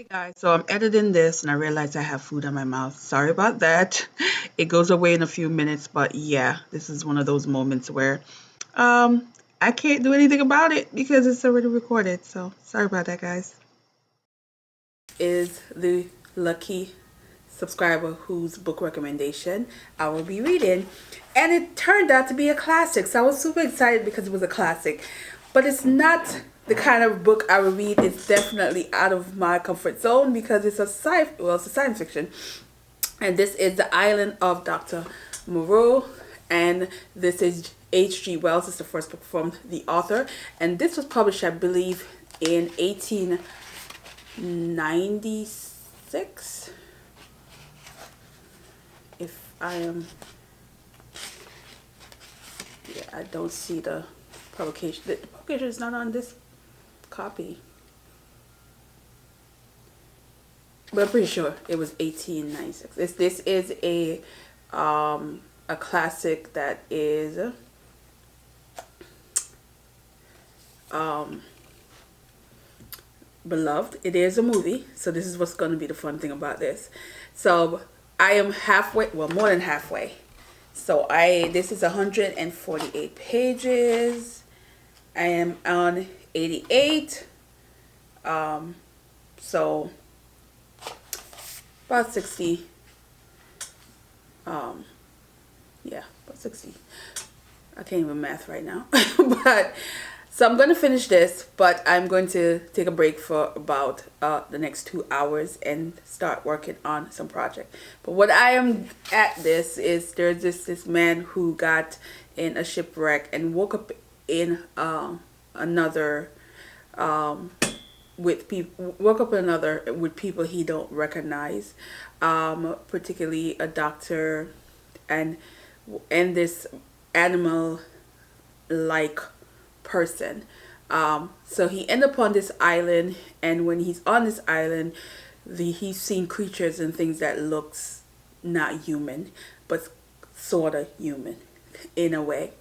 Hey guys, so I'm editing this and I realized I have food in my mouth. Sorry about that. It goes away in a few minutes, but yeah, this is one of those moments where um I can't do anything about it because it's already recorded. So sorry about that, guys. Is the lucky subscriber whose book recommendation I will be reading. And it turned out to be a classic. So I was super excited because it was a classic. But it's not the kind of book I would read. It's definitely out of my comfort zone because it's it's a science fiction. And this is The Island of Dr. Moreau. And this is H.G. Wells. It's the first book from the author. And this was published, I believe, in 1896. If I am, yeah, I don't see the publication. The publication is not on this copy, but I'm pretty sure it was 1896. This is a classic that is beloved. It is a movie, so this is what's going to be the fun thing about this. So I am halfway, well, more than halfway. So this is 148 pages. I am on 88. So about 60. Yeah, about 60. I can't even math right now. But so I'm going to finish this, but I'm going to take a break for about the next 2 hours and start working on some project. But what I am at this is there's this man who got in a shipwreck and woke up in another with people with people he don't recognize, particularly a doctor and this animal like person. So he ended up on this island, and when he's on this island, he's seen creatures and things that looks not human, but sort of human in a way.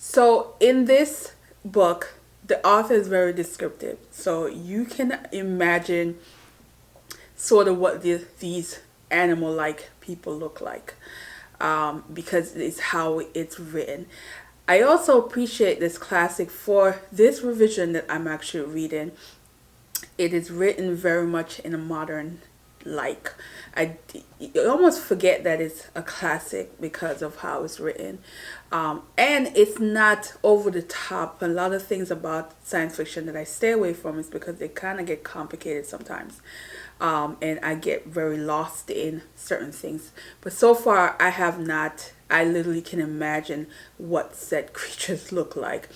So in this book, the author is very descriptive. So you can imagine sort of what these animal-like people look like, because it's how it's written. I also appreciate this classic for this revision that I'm actually reading. It is written very much in a modern like. You almost forget that it's a classic because of how it's written. And it's not over the top. A lot of things about science fiction that I stay away from is because they kind of get complicated sometimes. And I get very lost in certain things. But so far, I have not. I literally can imagine what said creatures look like.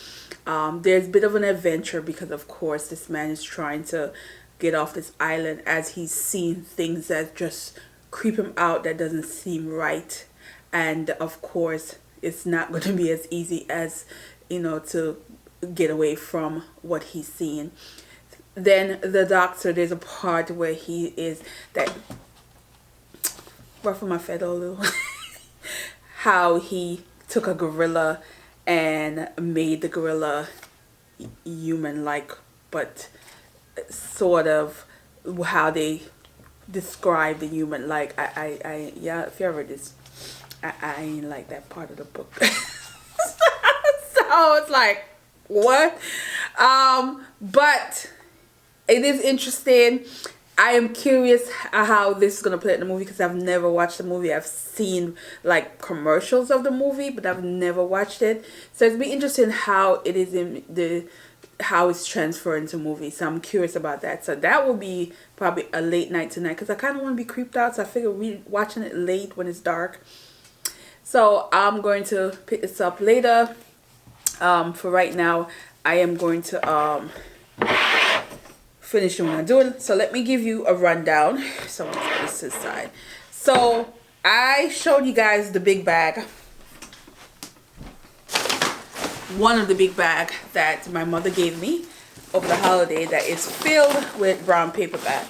There's a bit of an adventure because, of course, this man is trying to get off this island as he's seen things that just creep him out that doesn't seem right. And, of course, it's not going to be as easy as, to get away from what he's seeing. Then the doctor, there's a part where he is that ruffle my feather a little. How he took a gorilla and made the gorilla human-like, but sort of how they describe the human. Like yeah, if you ever this, I ain't like that part of the book. So it's like what, but it is interesting. I am curious how this is going to play in the movie because I've never watched the movie. I've seen like commercials of the movie, but I've never watched it. So it's be interesting how it is how it's transferred into movies. So I'm curious about that. So that will be probably a late night tonight because I kind of want to be creeped out. So I figure watching it late when it's dark. So I'm going to pick this up later. For right now, I am going to finish what I'm doing. So let me give you a rundown. So let's put this to the side. So I showed you guys the big bag. One of the big bag that my mother gave me over the holiday that is filled with brown paper bag.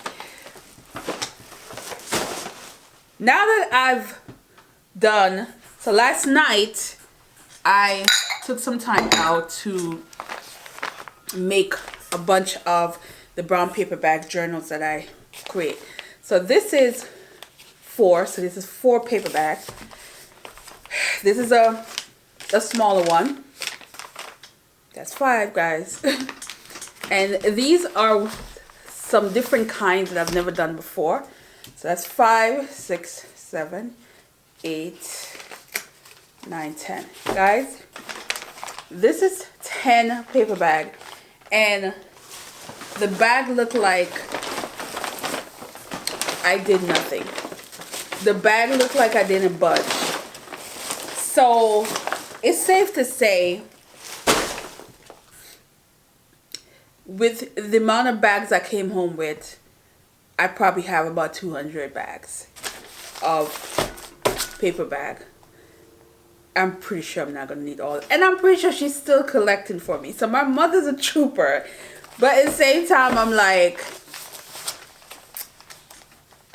Now that I've done, so last night I took some time out to make a bunch of the brown paper bag journals that I create. So this is 4. So this is 4 paper bags. This is a smaller one. That's 5, guys. And these are some different kinds that I've never done before. So that's 5, 6, 7, 8, 9, 10. Guys, this is 10 paper bag, and the bag looked like I did nothing. The bag looked like I didn't budge. So it's safe to say, with the amount of bags I came home with, I probably have about 200 bags of paper bag. I'm pretty sure I'm not going to need all. And I'm pretty sure she's still collecting for me. So my mother's a trooper. But at the same time, I'm like,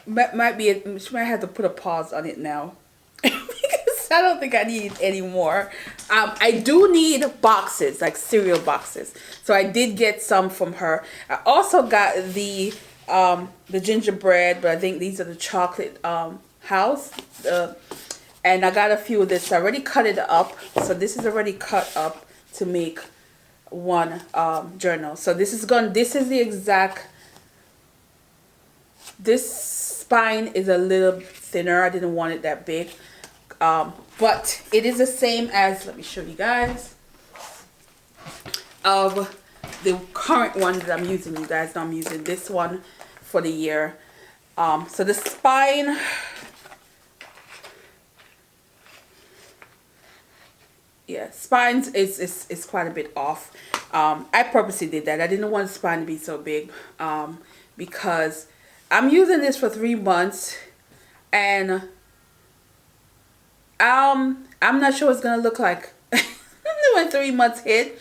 she might have to put a pause on it now. Because I don't think I need any more. I do need boxes, like cereal boxes. So I did get some from her. I also got the gingerbread, but I think these are the chocolate house. And I got a few of this. I already cut it up. So this is already cut up to make one journal. So this is the exact, this spine is a little thinner. I didn't want it that big. But it is the same as, let me show you guys, of the current one that I'm using. You guys know I'm using this one for the year. So the spine, yeah, spines is quite a bit off. I purposely did that. I didn't want the spine to be so big, because I'm using this for 3 months, and I'm not sure what it's gonna look like when 3 months hit.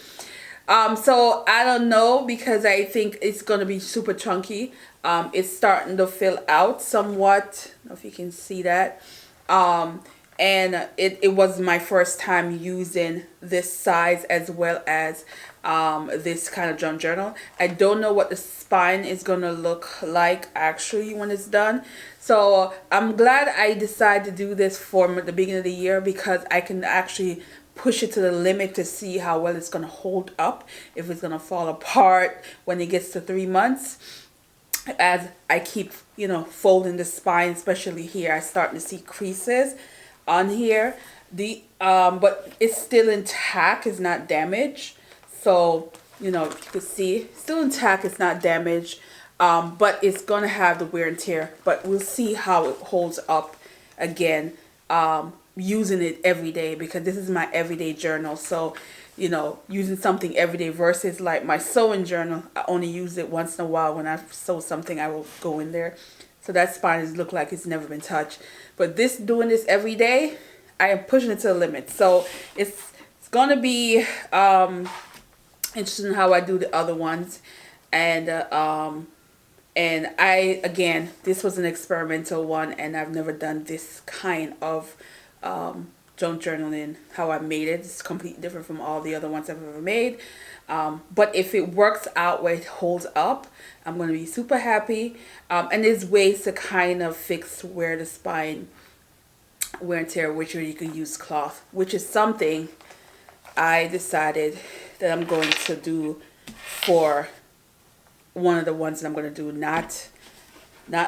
So I don't know, because I think it's gonna be super chunky. It's starting to fill out somewhat. I don't know if you can see that. And it was my first time using this size as well as this kind of junk journal. I don't know what the spine is gonna look like actually when it's done. So I'm glad I decided to do this for the beginning of the year, because I can actually push it to the limit to see how well it's gonna hold up, if it's gonna fall apart when it gets to 3 months. As I keep, folding the spine, especially here, I start to see creases on here. But it's still intact, it's not damaged. So, you can see, still intact, it's not damaged. But it's gonna have the wear and tear. But we'll see how it holds up again, using it every day, because this is my everyday journal. So, using something every day versus like my sewing journal, I only use it once in a while. When I sew something, I will go in there. So that spine is look like it's never been touched. But doing this every day, I am pushing it to the limit. So it's gonna be interesting how I do the other ones. And again, this was an experimental one, and I've never done this kind of junk journaling. How I made it, it's completely different from all the other ones I've ever made. But if it works out where it holds up, I'm going to be super happy. And there's ways to kind of fix where the spine wear and tear, which you can use cloth, which is something I decided that I'm going to do for one of the ones that I'm going to do. Not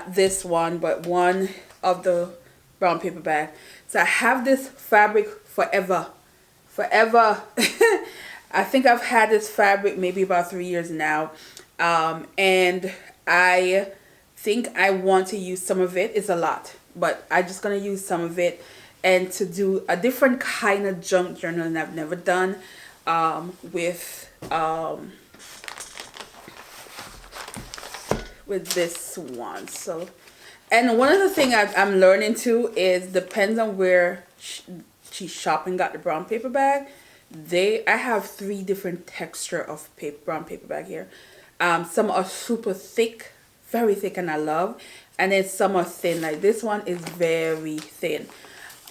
this one, but one of the brown paper bag. So I have this fabric forever. I think I've had this fabric maybe about 3 years now. And I think I want to use some of it. It's a lot, but I'm just going to use some of it, and to do a different kind of junk journaling I've never done with this one. So, and one of the things I'm learning too is, depends on where she's shopping, got the brown paper bag. I have 3 different texture of brown paper bag here. Some are super thick, very thick, and I love. And then some are thin, like this one is very thin.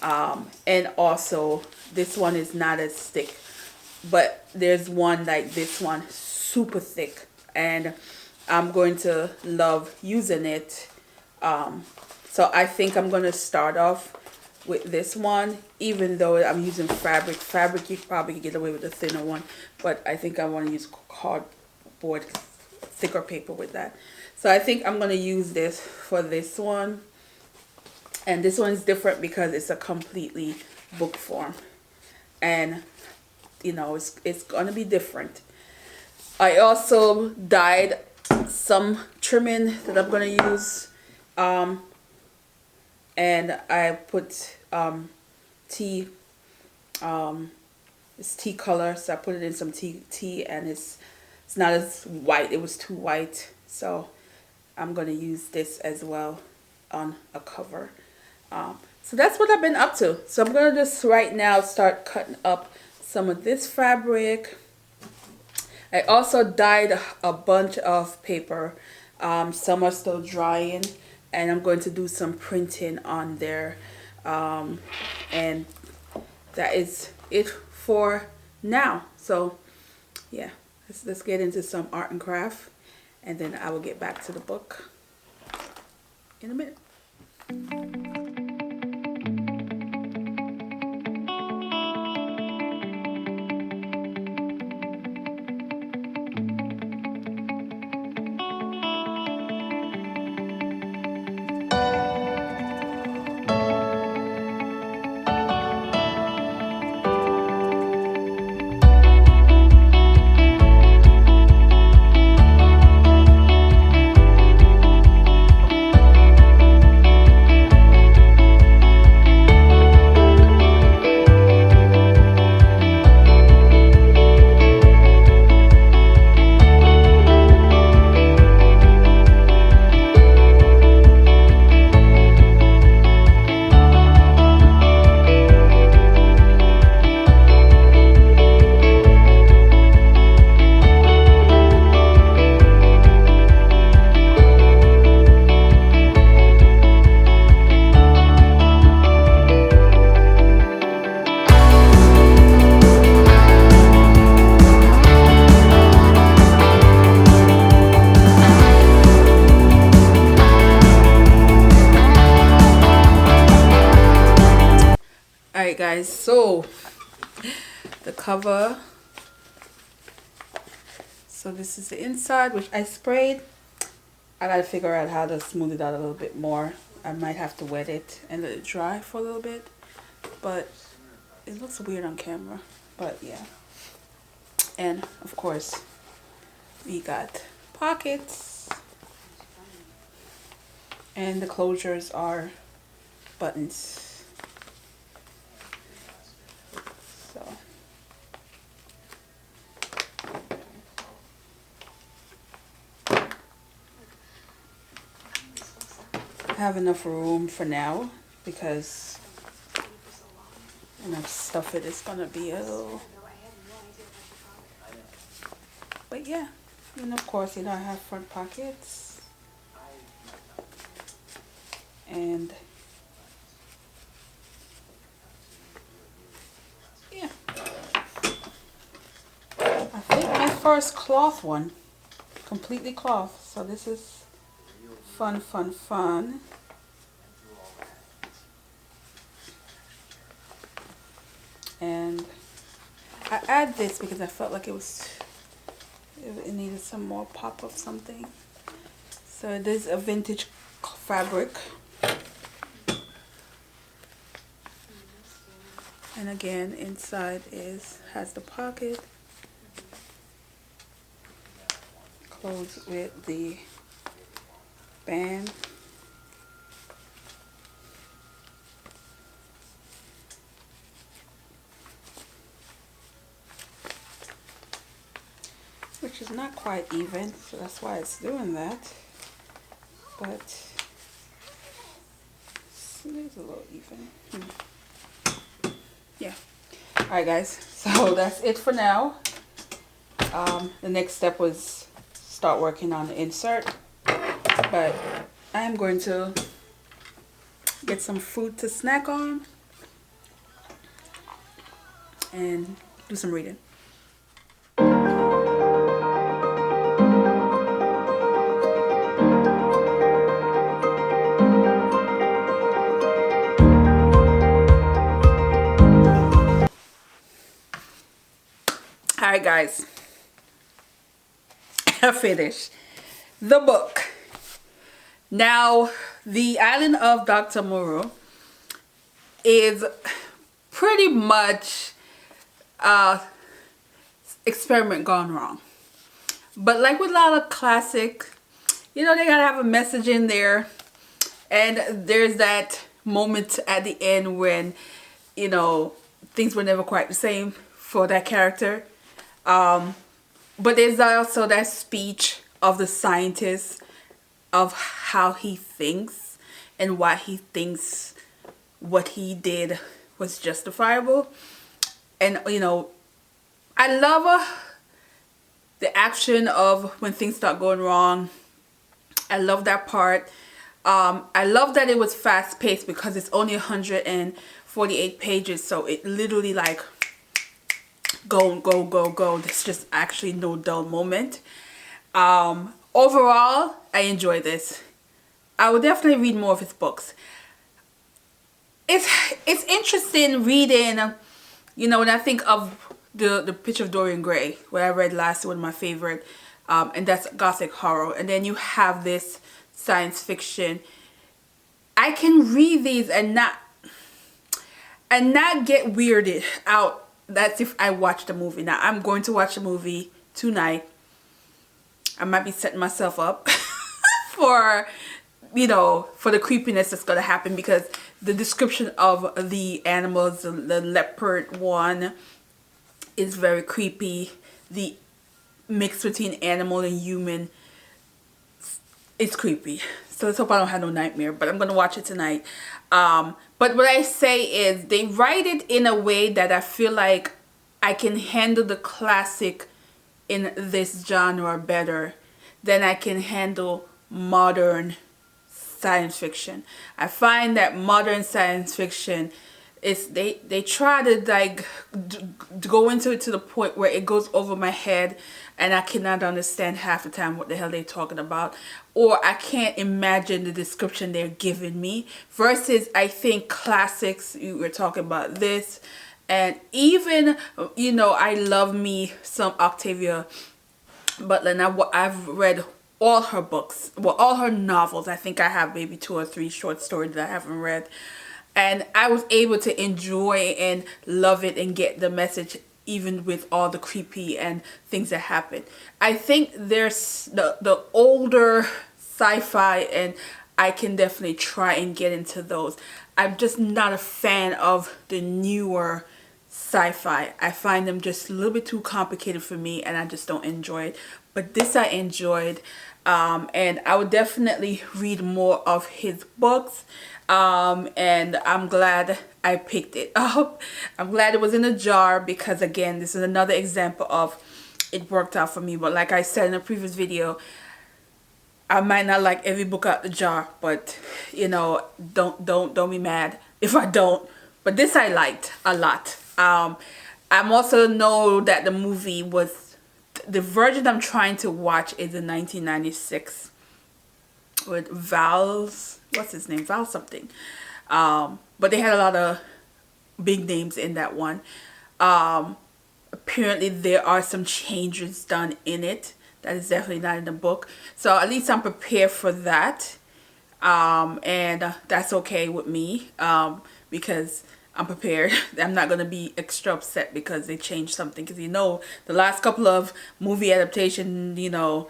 And also this one is not as thick. But there's one like this one, super thick. And I'm going to love using it. So I think I'm going to start off with this one, even though I'm using fabric. Fabric, you probably could get away with a thinner one, but I think I want to use cardboard, thicker paper with that. So I think I'm going to use this for this one. And this one's different because it's a completely book form. And, you know, it's going to be different. I also dyed some trimming that I'm going to use. And I put tea, it's tea color, so I put it in some tea, and it's not as white. It was too white, so I'm going to use this as well on a cover. So that's what I've been up to. So I'm going to just right now start cutting up some of this fabric. I also dyed a bunch of paper. Some are still drying, and I'm going to do some printing on there. And that is it for now. So yeah, let's get into some art and craft, and then I will get back to the book in a minute. Alright guys, so the cover, so this is the inside, which I sprayed. I gotta figure out how to smooth it out a little bit more. I might have to wet it and let it dry for a little bit, but it looks weird on camera, but yeah. And of course we got pockets, and the closures are buttons. Have enough room for now because enough stuff it is gonna be a little, but yeah. And of course, you know, I have front pockets, and yeah, I think my first cloth one, completely cloth, so this is fun. And I add this because I felt like it needed some more pop of something. So it is a vintage fabric. And again, inside has the pocket. Closed with the band. Which is not quite even, so that's why it's doing that. But it is a little even. Yeah. Alright guys, so that's it for now. The next step was start working on the insert. But I am going to get some food to snack on and do some reading. Alright guys, I finished the book. Now, The Island of Dr. Moreau is pretty much experiment gone wrong. But like with a lot of classic, you know, they gotta have a message in there. And there's that moment at the end when, you know, things were never quite the same for that character. But there's also that speech of the scientist of how he thinks and why he thinks what he did was justifiable. And, you know, I love the action of when things start going wrong. I love that part. I love that it was fast paced because it's only 148 pages. So it literally like go, go, go, go. There's just actually no dull moment. Overall, I enjoy this. I would definitely read more of his books. It's interesting reading, you know, when I think of the Picture of Dorian Gray, what I read last, one of my favorite, and that's gothic horror. And then you have this science fiction. I can read these and not get weirded out. That's if I watch the movie. Now I'm going to watch the movie tonight. I might be setting myself up for, you know, for the creepiness that's going to happen, because the description of the animals, the leopard one is very creepy. The mix between animal and human, it's creepy. So let's hope I don't have no nightmare, but I'm going to watch it tonight. But what I say is they write it in a way that I feel like I can handle the classic in this genre better than I can handle modern science fiction. I find that modern science fiction is they try to like go into it to the point where it goes over my head and I cannot understand half the time what the hell they're talking about, or I can't imagine the description they're giving me, versus I think classics, you were talking about this, and even, you know, I love me some Octavia Butler. Now I've read all her books, well, all her novels. I think I have maybe 2 or 3 short stories that I haven't read, and I was able to enjoy and love it and get the message, even with all the creepy and things that happen. I think there's the older sci-fi, and I can definitely try and get into those. I'm just not a fan of the newer sci-fi. I find them just a little bit too complicated for me, and I just don't enjoy it. But this I enjoyed, and I would definitely read more of his books, and I'm glad I picked it up. I'm glad it was in a jar, because again, this is another example of it worked out for me. But like I said in a previous video, I might not like every book out the jar, but you know, don't be mad if I don't. But this I liked a lot. I'm also know that the movie was, the version I'm trying to watch is in 1996 with what's his name? Val something. But they had a lot of big names in that one. Apparently there are some changes done in it that is definitely not in the book. So at least I'm prepared for that. And that's okay with me, because I'm prepared. I'm not going to be extra upset because they changed something. Because, you know, the last couple of movie adaptations, you know,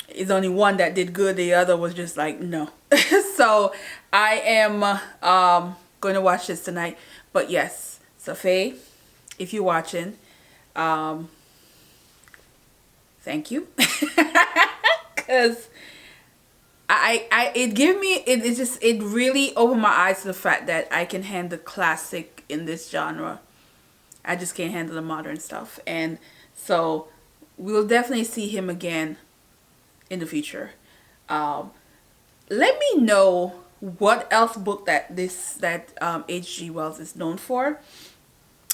is only one that did good. The other was just like, no. So I am going to watch this tonight. But yes, so Faye, if you're watching, thank you. Because it really opened my eyes to the fact that I can handle classic in this genre. I just can't handle the modern stuff. And so we'll definitely see him again in the future. Let me know what else book that H.G. Wells is known for.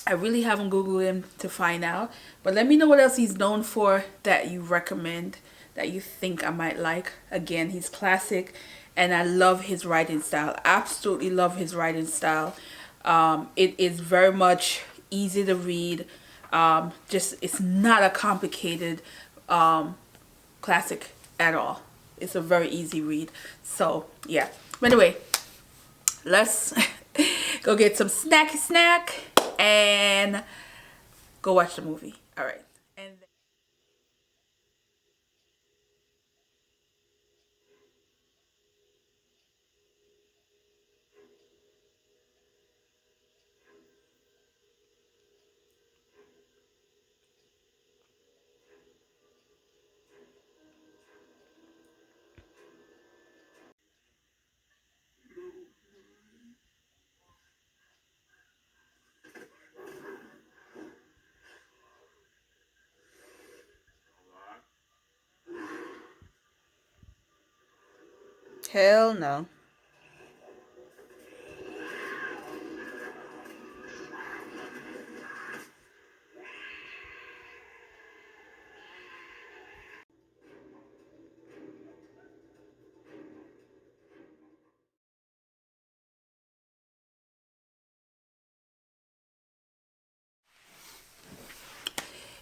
I really haven't Googled him to find out, but let me know what else he's known for that you recommend, that you think I might like. Again, he's classic, and I love his writing style. Absolutely love his writing style. It is very much easy to read, Just it's not a complicated classic at all. It's a very easy read. So yeah. But anyway, let's go get some snack and go watch the movie. All right. And hell no.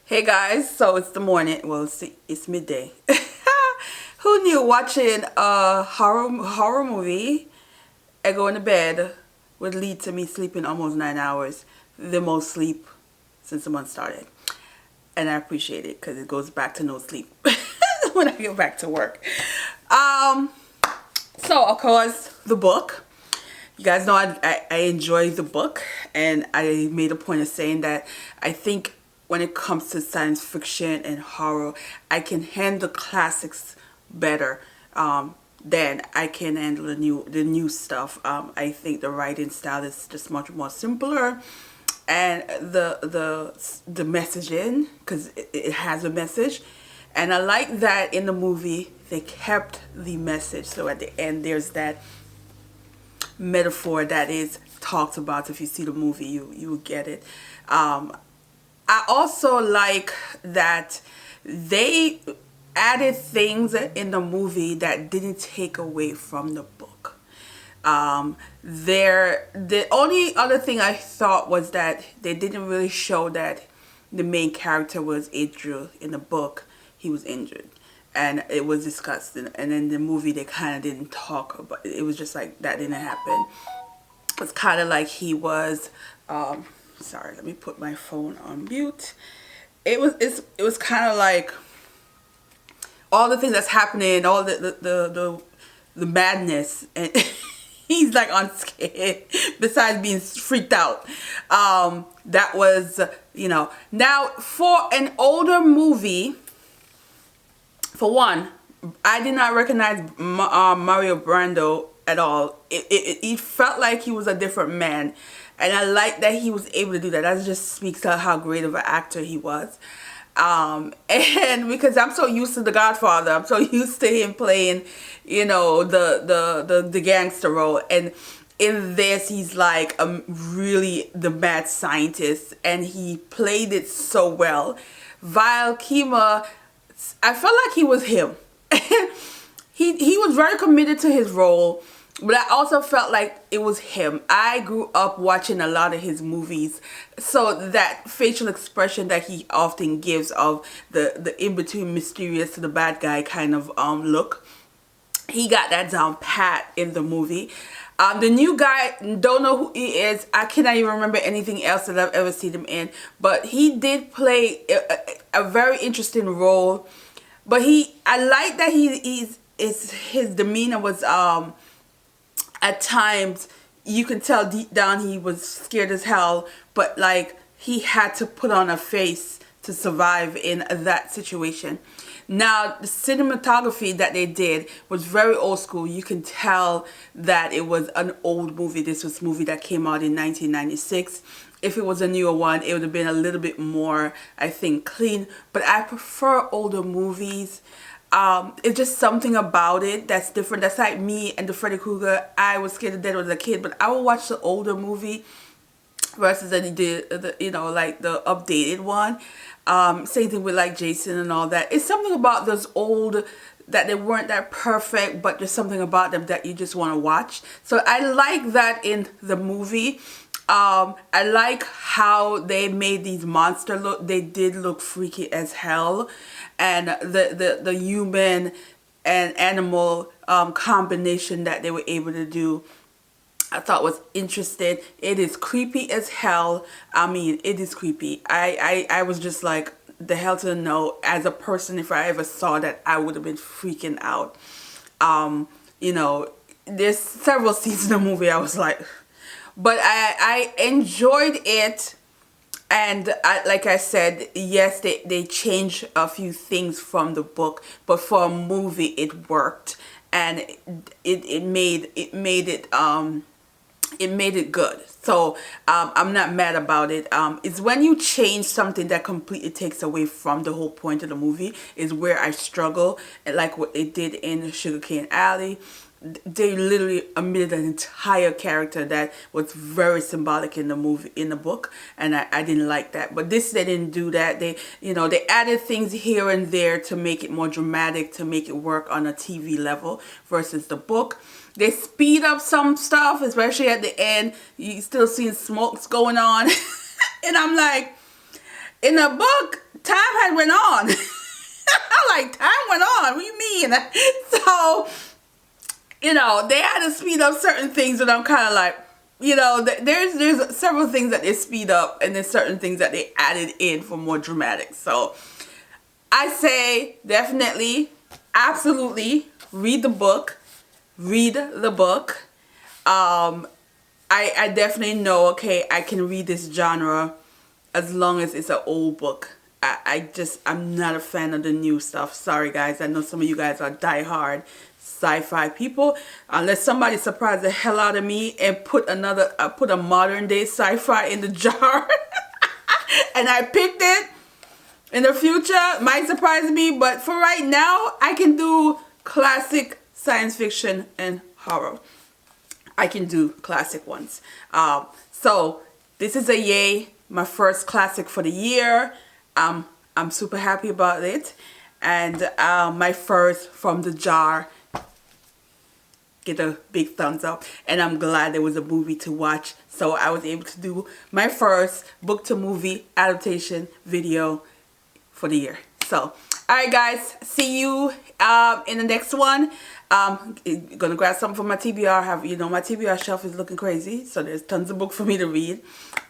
Hey guys, so it's the morning. Well, it's midday. Who knew watching a horror movie and going to bed would lead to me sleeping almost 9 hours, the most sleep since the month started. And I appreciate it because it goes back to no sleep when I get back to work. So of course the book. You guys know I enjoy the book, and I made a point of saying that I think when it comes to science fiction and horror, I can handle classics better than I can handle the new stuff. I think the writing style is just much more simpler, and the messaging, because it has a message, and I like that in the movie they kept the message. So at the end there's that metaphor that is talked about. If you see the movie, you will get it. I also like that they added things in the movie that didn't take away from the book. The only other thing I thought was that they didn't really show that the main character was injured in the book. He was injured, and it was discussed. And in the movie, they kind of didn't talk about it. It was just like that didn't happen. It's kind of like he was. Sorry, let me put my phone on mute. It was kind of like all the things that's happening, all the madness, and he's like unscared besides being freaked out. That was, now for an older movie, for one, I did not recognize Mario Brando at all. It felt like he was a different man, and I like that he was able to do that. That just speaks to how great of an actor he was. And because I'm so used to The Godfather, I'm so used to him playing, the gangster role, and in this he's like really the mad scientist, and he played it so well. Val Kilmer, I felt like he was him. He was very committed to his role, but I also felt like it was him. I grew up watching a lot of his movies, so that facial expression that he often gives of the in-between mysterious to the bad guy kind of look, he got that down pat in the movie. The new guy, don't know who he is. I cannot even remember anything else that I've ever seen him in, but he did play a very interesting role. But I like that his demeanor was at times you could tell deep down he was scared as hell, but like he had to put on a face to survive in that situation. Now the cinematography that they did was very old school. You can tell that it was an old movie. This was a movie that came out in 1996. If it was a newer one, it would have been a little bit more, I think, clean. But I prefer older movies. It's just something about it that's different. That's like me and the Freddy Krueger. I was scared to death as a kid, but I will watch the older movie versus the like the updated one. Same thing with like Jason and all that. It's something about those old, that they weren't that perfect, but there's something about them that you just want to watch. So I like that in the movie. I like how they made these monsters look. They did look freaky as hell. And the human and animal combination that they were able to do, I thought was interesting. It is creepy as hell. I mean, it is creepy. I was just like, the hell to know. As a person, if I ever saw that, I would have been freaking out. You know, there's several scenes in the movie I was like, but I enjoyed it. And like I said, yes, they changed a few things from the book, but for a movie it worked, and it made it good. So I'm not mad about it. It's when you change something that completely takes away from the whole point of the movie is where I struggle. And like what they did in Sugarcane Alley, they literally omitted an entire character that was very symbolic in the movie, in the book, and I didn't like that. But this, they didn't do that. They, you know, they added things here and there to make it more dramatic, to make it work on a TV level versus the book. They speed up some stuff, especially at the end. You still seeing smokes going on. And I'm like, in the book, time had went on. I'm like, time went on? What do you mean? So, you know, they had to speed up certain things, and I'm kind of like, you know, there's several things that they speed up, and there's certain things that they added in for more dramatic. So I say definitely, absolutely, read the book. Read the book. I definitely know, okay, I can read this genre as long as it's an old book. I'm not a fan of the new stuff. Sorry guys, I know some of you guys are diehard sci-fi people. Unless somebody surprised the hell out of me and put a modern day sci-fi in the jar and I picked it, in the future might surprise me, but for right now I can do classic science fiction and horror. I can do classic ones. So this is a yay, my first classic for the year. I'm super happy about it, and my first from the jar. Get a big thumbs up, and I'm glad there was a movie to watch, so I was able to do my first book to movie adaptation video for the year. So alright guys, see you in the next one. Gonna grab something from my TBR. You know, my TBR shelf is looking crazy, so there's tons of books for me to read.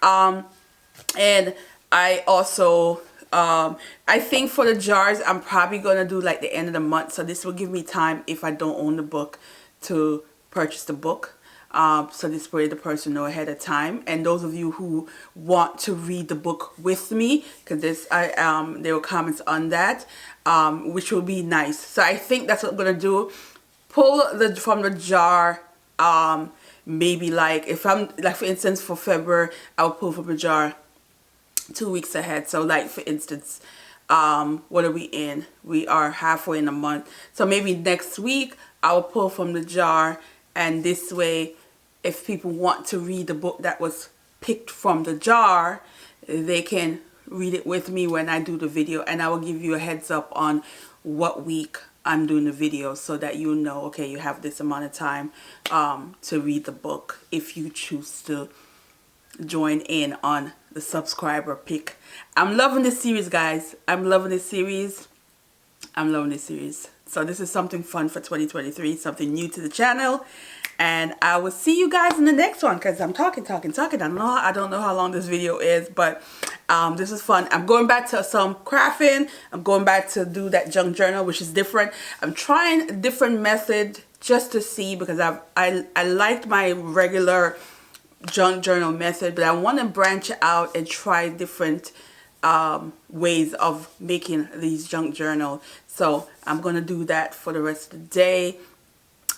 And I also I think for the jars, I'm probably gonna do like the end of the month, so this will give me time, if I don't own the book, to purchase the book. So this way the person know ahead of time. And those of you who want to read the book with me, because there were comments on that, which will be nice. So I think that's what I'm gonna do. Pull from the jar. Maybe like, if I'm like, for instance, for February, I'll pull from the jar 2 weeks ahead. So like, for instance, what are we in? We are halfway in the month. So maybe next week I'll pull from the jar, and this way, if people want to read the book that was picked from the jar, they can read it with me when I do the video, and I will give you a heads up on what week I'm doing the video, so that you know, okay, you have this amount of time to read the book if you choose to join in on the subscriber pick. I'm loving this series, guys. I'm loving this series. I'm loving this series. So this is something fun for 2023, something new to the channel. And I will see you guys in the next one, because I'm talking. I don't know how long this video is, but this is fun. I'm going back to some crafting. I'm going back to do that junk journal, which is different. I'm trying a different method just to see, because I liked my regular junk journal method, but I want to branch out and try different ways of making these junk journals. So I'm going to do that for the rest of the day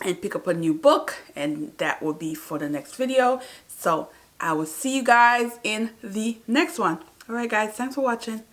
and pick up a new book, and that will be for the next video. So I will see you guys in the next one. Alright guys, thanks for watching.